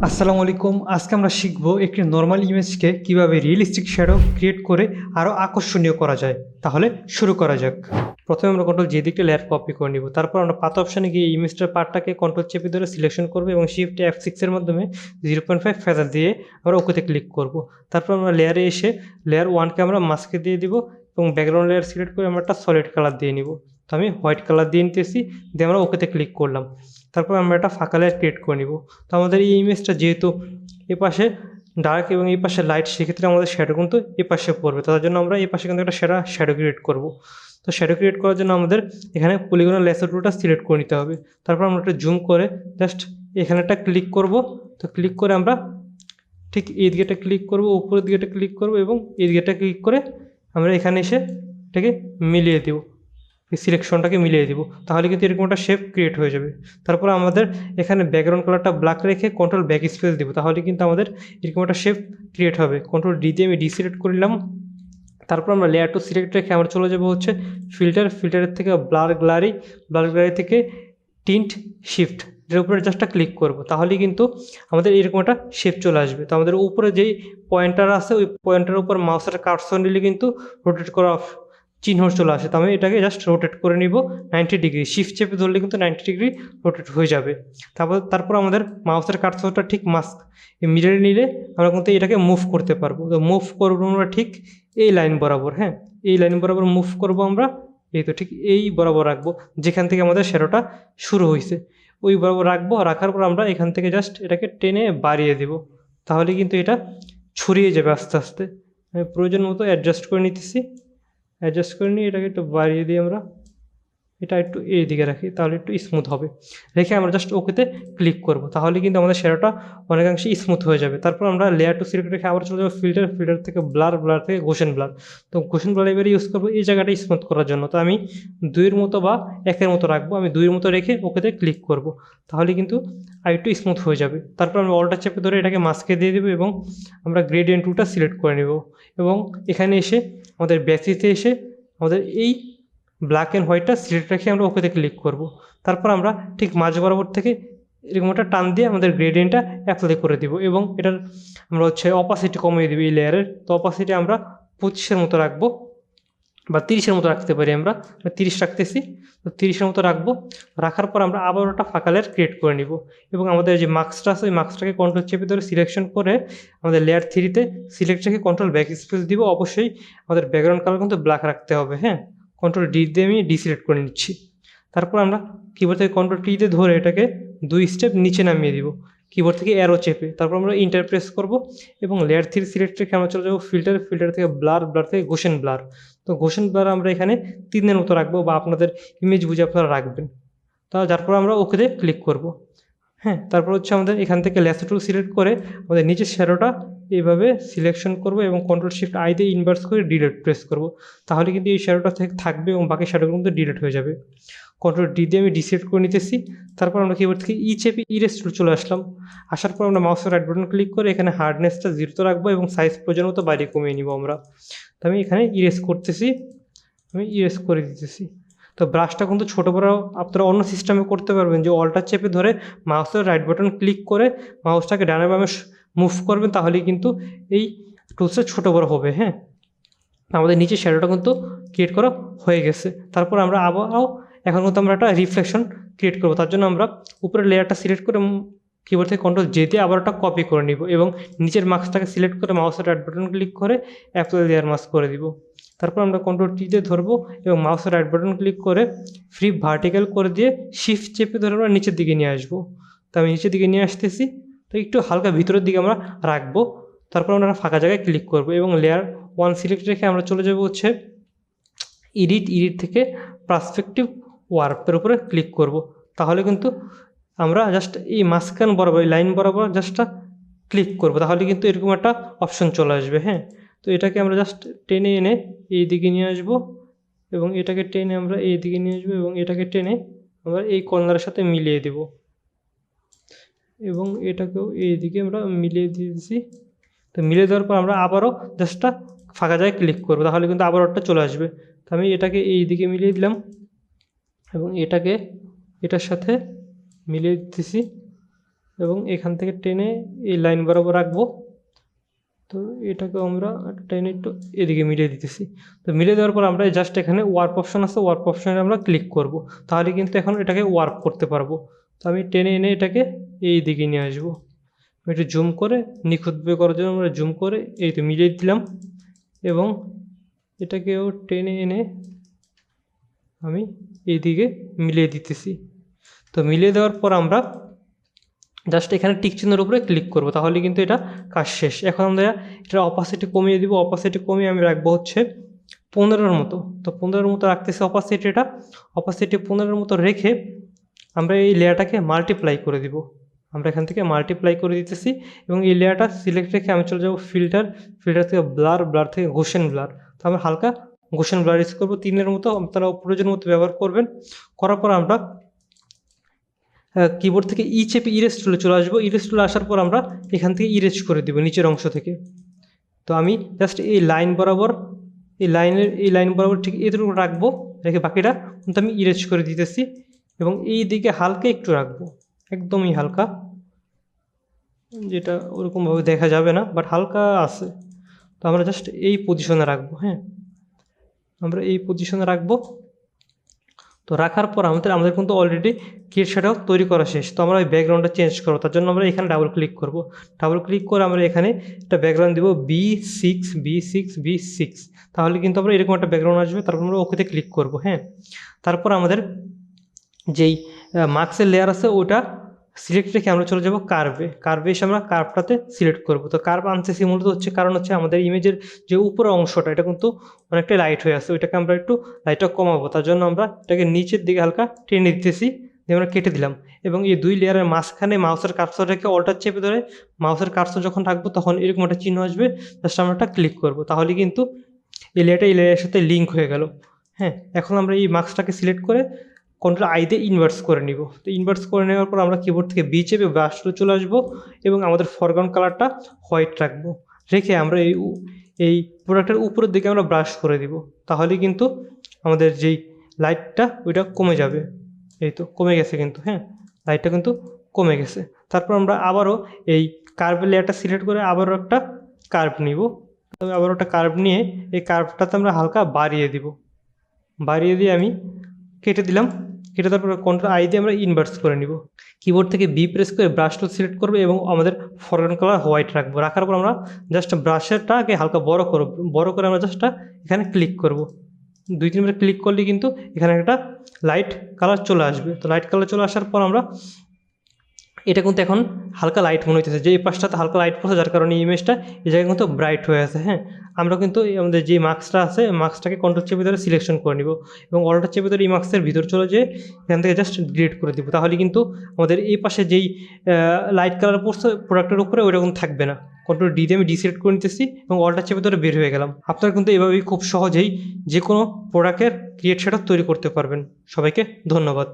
আসসালামু আলাইকুম। আজকে আমরা শিখব একটি নরমাল ইমেজকে কিভাবে রিয়েলিস্টিক শ্যাডো ক্রিয়েট করে আরও আকর্ষণীয় করা যায়। তাহলে শুরু করা যাক। প্রথমে আমরা কন্ট্রোল জে দিকটা লেয়ার কপি করে নিব। তারপর আমরা পাথ অপশানে গিয়ে ইমেজটার পার্টটাকে কন্ট্রোল চেপে ধরে সিলেকশন করব এবং শিফট F6 এর মাধ্যমে 0.5 ফেদার দিয়ে আমরা ওকেতে ক্লিক করব। তারপর আমরা লেয়ারে এসে লেয়ার 1কে আমরা মাস্কে দিয়ে দিব এবং ব্যাকগ্রাউন্ড লেয়ার সিলেক্ট করে আমরা একটা সলিড কালার দিয়ে নিব। তো আমি হোয়াইট কালার দিয়ে নিতেছি, দিয়ে আমরা ওকেতে ক্লিক করলাম। তারপর আমরা একটা ফাঁকা লেয়ার ক্রিয়েট করে নিব। তো আমাদের এই ইমেজটা যেহেতু এপাশে ডার্ক এবং এই পাশে লাইট, সেক্ষেত্রে আমাদের শ্যাডো কিন্তু এ পাশে পড়বে। তার জন্য আমরা এই পাশে কিন্তু একটা শ্যাডো ক্রিয়েট করব। তো শ্যাডো ক্রিয়েট করার জন্য আমাদের এখানে পলিগনের লেসার টুলটা সিলেক্ট করে নিতে হবে। তারপর আমরা একটা জুম করে জাস্ট এখানে একটা ক্লিক করব। তো ক্লিক করে আমরা ঠিক এই দিকেটা ক্লিক করব, উপরের দিকেটা ক্লিক করব এবং এই দিকেটা ক্লিক করে আমরা এখানে এসে এটাকে মিলিয়ে দেব, এই সিলেকশনটাকে মিলিয়ে দিব। তাহলে কিন্তু এরকম একটা শেপ ক্রিয়েট হয়ে যাবে। তারপর আমাদের এখানে ব্যাকগ্রাউন্ড কালারটা ব্ল্যাক রেখে কন্ট্রোল ব্যাক স্পেস দিব, তাহলে কিন্তু আমাদের এরকম একটা শেপ ক্রিয়েট হবে। কন্ট্রোল ডি দিয়ে আমি ডিসিলেক্ট করলাম। তারপর আমরা লেয়ার টু সিলেক্ট রেখে আমরা চলে যাবো হচ্ছে ফিল্টারের থেকে ব্লার গ্লারি থেকে টিন্ট শিফট, এর উপরে জাস্টটা ক্লিক করব। তাহলেই কিন্তু আমাদের এরকম একটা শেপ চলে আসবে। তো আমাদের উপরে যেই পয়েন্টার আছে ওই পয়েন্টারের উপর মাউসের কার্সর নিলে কিন্তু রোটেট করা চিহ্ন চলে আসে। তো আমি এটাকে জাস্ট রোটেট করে নিব 90 ডিগ্রি। শিফট চেপে ধরলে কিন্তু 90 ডিগ্রি রোটেট হয়ে যাবে। তারপর আমাদের মাউসের কার্সরটা ঠিক মিডলে নিলে আমরা কিন্তু এটাকে মুভ করতে পারবো। তো মুভ করবো আমরা ঠিক এই লাইন বরাবর, হ্যাঁ এই লাইন বরাবর মুভ করব আমরা। এই তো ঠিক এই বরাবর রাখবো, যেখান থেকে আমাদের শ্যাডোটা শুরু হয়েছে ওই বরাবর রাখবো। রাখার পর আমরা এখান থেকে জাস্ট এটাকে টেনে বাড়িয়ে দেব, তাহলে কিন্তু এটা ছড়িয়ে যাবে আস্তে আস্তে। আমি প্রয়োজন মতো অ্যাডজাস্ট করে নিতেছি, অ্যাডজাস্ট করে নিয়ে এটাকে একটু বাড়িয়ে দিই আমরা। এটা একটু এই দিকে রাখি, তাহলে একটু স্মুথ হবে। রেখে আমরা জাস্ট ওকেতে ক্লিক করব, তাহলে কিন্তু আমাদের শ্যাডোটা অনেকাংশে স্মুথ হয়ে যাবে। তারপর আমরা লেয়ার টু সিলেক্ট রেখে আবার চলে যাবো ফিল্টার থেকে ব্লার থেকে গোশেন ব্লার। তো গোশেন ব্লার এবারে ইউজ করবো এই জায়গাটা স্মুথ করার জন্য। তো আমি 2-এর মতো বা 1-এর মতো রাখবো। আমি 2-এর মতো রেখে ওকেতে ক্লিক করব, তাহলে কিন্তু আর একটু স্মুথ হয়ে যাবে। তারপর আমরা অল্টার চেপে ধরে এটাকে মাস্কে দিয়ে দেবো এবং আমরা গ্রেডিয়েন্ট টুলটা সিলেক্ট করে নেব এবং এখানে এসে আমাদের বেসিসে এসে আমাদের এই ব্ল্যাক অ্যান্ড হোয়াইটটা সিলেক্ট রেখে আমরা ওকেতে ক্লিক করব। তারপর আমরা ঠিক মাঝ বরাবর থেকে এরকম একটা টান দিয়ে আমাদের গ্রেডিয়েন্টটা অ্যাপ্লাই করে দিব এবং এটার আমরা হচ্ছে অপাসিটি কমিয়ে দেবো এই লেয়ারের। তো অপাসিটি আমরা 25-এর মতো রাখবো বা 30-এর মতো রাখতে পারি। আমরা 30 রাখতেছি, তো 30-এর মতো রাখবো। রাখার পর আমরা আবার একটা ফাঁকা লেয়ার ক্রিয়েট করে নিব এবং আমাদের যে মার্কসটা আছে ওই মার্কসটাকে কন্ট্রোল চেপে ধরে সিলেকশন করে আমাদের লেয়ার 3-তে সিলেক্ট রেখে কন্ট্রোল ব্যাক স্পেস দিব। অবশ্যই আমাদের ব্যাকগ্রাউন্ড কালার কিন্তু ব্ল্যাক রাখতে হবে, হ্যাঁ কন্ট্রোল ডি দিয়ে আমি ডিসিলেক্ট করে নিচ্ছি। তারপর আমরা কিবোর্ড থেকে কন্ট্রোল টিতে ধরে এটাকে 2 স্টেপ নিচে নামিয়ে দিব কিবোর্ড থেকে অ্যারো চেপে। তারপর আমরা ইন্টার প্রেস করব এবং লেয়ার 3 সিলেক্ট রেখে আমরা চলে যাবো ফিল্টার থেকে ব্লার থেকে গোশেন ব্লার। তো গোশেন ব্লার আমরা এখানে 3-এর মতো রাখবো বা আপনাদের ইমেজ বুঝে আপনারা রাখবেন। যার পর আমরা ওকেতে ক্লিক করব, হ্যাঁ। তারপর হচ্ছে আমাদের এখান থেকে লেসার টুল সিলেক্ট করে আমাদের নিচের শ্যাডোটা এইভাবে সিলেকশন করব এবং কন্ট্রোল শিফট আই দিয়ে ইনভার্স করে ডিলিট প্রেস করব, তাহলে কিন্তু এই শ্যাডোটা থাকবে এবং বাকি শ্যাডোগুলো কিন্তু ডিলিট হয়ে যাবে। কন্ট্রোল ডি দিয়ে আমি ডিসিলেক্ট করে নিতেছি। তারপর আমরা কিবোর্ড থেকে চেপে ইরেজ টুল চলে আসলাম। আসার পর আমরা মাউসের রাইট বাটন ক্লিক করে এখানে হার্ডনেসটা 0-তে রাখবো এবং সাইজ প্রয়োজন মতো বাইরে কমিয়ে নিব আমরা। তো আমি এখানে ইরেজ করতেছি, আমি ইরেজ করে দিতেছি। তো ব্রাশটা কিন্তু ছোটো বড়ো আপনারা অন্য সিস্টেমে করতে পারবেন, যে অল্টার চেপে ধরে মাউসের রাইট বাটন ক্লিক করে মাউসটাকে ডানে বামে মুভ করবেন, তাহলেই কিন্তু এই টুলসটা ছোটো বড়ো হবে, হ্যাঁ। আমাদের নিচে শ্যাডোটা কিন্তু ক্রিয়েট করা হয়ে গেছে। তারপর আমরা আবারও এখন কিন্তু আমরা একটা রিফ্লেকশন ক্রিয়েট করবো। তার জন্য আমরা উপরের লেয়ারটা সিলেক্ট করে কিবোর্ড থেকে কন্ট্রোল জে দিয়ে আবার একটা কপি করে নিব এবং নিচের মাস্কটাকে সিলেক্ট করে মাউসের রাইট বাটন ক্লিক করে অ্যাপ্লাই লেয়ার মাস্ক করে দিব। তারপর আমরা কন্ট্রোল টিতে ধরবো এবং মাউসের রাইট বাটন ক্লিক করে ফ্রি ভার্টিক্যাল করে দিয়ে শিফট চেপে ধরে আমরা নিচের দিকে নিয়ে আসবো। তো আমি নিচের দিকে নিয়ে আসতেছি, তো একটু হালকা ভিতরের দিকে আমরা রাখবো। তারপর আমরা ফাঁকা জায়গায় ক্লিক করব এবং লেয়ার 1 সিলেক্ট রেখে আমরা চলে যাব হচ্ছে এডিট থেকে পার্সপেক্টিভ ওয়ার্পের উপরে ক্লিক করব। তাহলে কিন্তু আমরা জাস্ট এই মাঝখান বরাবর এই লাইন বরাবর জাস্টটা ক্লিক করব, তাহলে কিন্তু এরকম একটা অপশন চলে আসবে, হ্যাঁ। তো এটাকে আমরা জাস্ট টেনে এনে এই দিকে নিয়ে আসবো এবং এটাকে টেনে আমরা এই দিকে নিয়ে আসবো এবং এটাকে টেনে আমরা এই কর্নারের সাথে মিলিয়ে দেব এবং এটাকেও এই দিকে আমরা মিলিয়ে দিয়েছি। তো মিলিয়ে দেওয়ার পর আমরা আবারও জাস্টটা ফাঁকা জায়গায় ক্লিক করবো, তাহলে কিন্তু আবার ওটা চলে আসবে। তো আমি এটাকে এই দিকে মিলিয়ে দিলাম এবং এটাকে এটার সাথে মিলিয়ে দিতেছি এবং এখান থেকে টেনে এই লাইন বরাবর রাখবো। তো এটাকে আমরা টেনে একটু এদিকে মিলিয়ে দিতেছি। তো মিলিয়ে দেওয়ার পর আমরা জাস্ট এখানে ওয়ার্প অপশন আছে, ওয়ার্প অপশনে আমরা ক্লিক করব, তাহলে কিন্তু এখন এটাকে ওয়ার্প করতে পারবো। তো আমি টেনে এনে এটাকে এই দিকে নিয়ে আসবো। একটু জুম করে নিখুঁতভাবে করার জন্য আমরা জুম করে এই তো মিলিয়ে দিলাম, এবং এটাকেও টেনে এনে আমি এইদিকে মিলিয়ে দিতেছি। তো মিলিয়ে দেওয়ার পর আমরা জাস্ট এখানে টিক চিহ্নের উপরে ক্লিক করব, তাহলে কিন্তু এটা কাজ শেষ। এখন আমরা এটার অপাসিটি কমিয়ে দিব। অপাসিটি কমিয়ে আমি রাখবো হচ্ছে 15-র মতো। তো 15-র মতো রাখতেছি অপাসিটিটা। অপাসিটি 15-র মতো রেখে আমরা এই লেয়ারটাকে মাল্টিপ্লাই করে দিব। আমরা এখান থেকে মাল্টিপ্লাই করে দিতেছি এবং এই লেয়ারটা সিলেক্ট রেখে আমি চলে যাবো ফিল্টার। ফিল্টার থেকে ব্লার, ব্লার থেকে গোশেন ব্লার। তো আমরা হালকা গোশেন ব্লার ইউজ করবো 3-এর মতো, আপনারা প্রয়োজন মতো ব্যবহার করবেন। করার পর আমরা কিবোর্ড থেকে চেপে ইরেজ টুলে চলে আসবো। ইরেজ টুলে আসার পর আমরা এখান থেকে ইরেজ করে দেবো নিচের অংশ থেকে। তো আমি জাস্ট এই লাইন বরাবর, এই লাইন বরাবর ঠিক এতটুকু রাখবো, রেখে বাকিটা কিন্তু আমি ইরেজ করে দিতেছি এবং এই দিকে হালকা একটু রাখবো, একদমই হালকা, যেটা ওরকমভাবে দেখা যাবে না, বাট হালকা আছে। তো আমরা জাস্ট এই পজিশনে রাখবো। হ্যাঁ, আমরা এই পজিশনে রাখবো। তো রাখার পর আমাদের কিন্তু অলরেডি ক্রিয়েট শ্যাডো তৈরি করা শেষ। তো আমরা ওই ব্যাকগ্রাউন্ডটা চেঞ্জ করবো, তার জন্য আমরা এখানে ডাবল ক্লিক করব। ডাবল ক্লিক করে আমরা এখানে একটা ব্যাকগ্রাউন্ড দিব B6, তাহলে কিন্তু আমরা এরকম একটা ব্যাকগ্রাউন্ড আসবে। তারপর আমরা ওকেতে ক্লিক করব। হ্যাঁ, তারপর আমাদের যেই মার্কসের লেয়ার আছে ওটা সিলেক্ট রেখে আমরা চলে যাব কার্ভে। কার্ভে এসে আমরা কার্ভটাতে সিলেক্ট করব। তো কার্ভ আনতেছি মূলত হচ্ছে কারণ হচ্ছে আমাদের ইমেজের যে উপরের অংশটা এটা কিন্তু অনেকটা লাইট হয়ে আছে, ওইটাকে আমরা একটু লাইটটা কমাবো। তার জন্য আমরা এটাকে নিচের দিকে হালকা টেনে দিতেছি, দিয়ে আমরা কেটে দিলাম এবং এই দুই লেয়ারের মাঝখানে মাউসের কার্সর রেখে অল্টার চেপে ধরে মাউসের কার্সর যখন রাখবো তখন এরকম একটা চিহ্ন আসবে, জাস্ট আমরা একটা ক্লিক করব, তাহলে কিন্তু এই লেয়ারটা এই লেয়ারের সাথে লিঙ্ক হয়ে গেল। হ্যাঁ, এখন আমরা এই মার্কসটাকে সিলেক্ট করে কন্ট্রোল আই দিয়ে ইনভার্স করে নিব। তো ইনভার্স করে নেওয়ার পর আমরা কিবোর্ড থেকে বি চেপে ব্রাশ টুলে চলে আসবো এবং আমাদের ফরগ্রাউন্ড কালারটা হোয়াইট রাখবো। রেখে আমরা এই প্রোডাক্টের উপরের দিকে আমরা ব্রাশ করে দিব, তাহলে কিন্তু আমাদের যেই লাইটটা ওইটা কমে যাবে। এই তো কমে গেছে কিন্তু। হ্যাঁ, লাইটটা কিন্তু কমে গেছে। তারপর আমরা আবারও এই কার্ভ লেয়ারটা সিলেক্ট করে আবারও একটা কার্ভ নিব। তবে আবারও একটা কার্ভ নিয়ে এই কার্ভটাতে আমরা হালকা বাড়িয়ে দিব। বাড়িয়ে দিয়ে আমি কেটে দিলাম। কেটে দেওয়ার পর কন্ট্রোল আই দিয়ে আমরা ইনভার্স করে নিব। কিবোর্ড থেকে বি প্রেস করে ব্রাশ টুল সিলেক্ট করবো এবং আমাদের ফরগ্রাউন্ড কালার হোয়াইট রাখবো। রাখার পর আমরা জাস্ট ব্রাশেরটাকে হালকা বড় করে আমরা জাস্ট এখানে ক্লিক করব। 2-3 বার ক্লিক করলে কিন্তু এখানে একটা লাইট কালার চলে আসবে। তো লাইট কালার চলে আসার পর আমরা এটা কিন্তু এখন হালকা লাইট মনে হইতেছে, যে এই পাশটাতে হালকা লাইট পড়ছে, যার কারণে এই ইমেজটা এই জায়গায় কিন্তু ব্রাইট হয়ে আছে। হ্যাঁ, আমরা কিন্তু আমাদের যে মার্কসটা আছে মার্কসটাকে কন্ট্রোল চেপে ধরে সিলেকশন করে নিব এবং অল্টার চেপে ধরে এই মার্কসের ভিতর চলে যেয়ে এখান থেকে জাস্ট ডিলিট করে দিব, তাহলে কিন্তু আমাদের এই পাশে যেই লাইট কালার পড়ছে প্রোডাক্টের উপরে ওই রকম থাকবে না। কন্ট্রোল ডি দিয়ে আমি ডিসিলেক্ট করে নিতেছি এবং অল্টার চেপে ধরে বের হয়ে গেলাম। আপনারা কিন্তু এভাবেই খুব সহজেই যে কোনো প্রোডাক্টের ক্রিয়েট শ্যাডো তৈরি করতে পারবেন। সবাইকে ধন্যবাদ।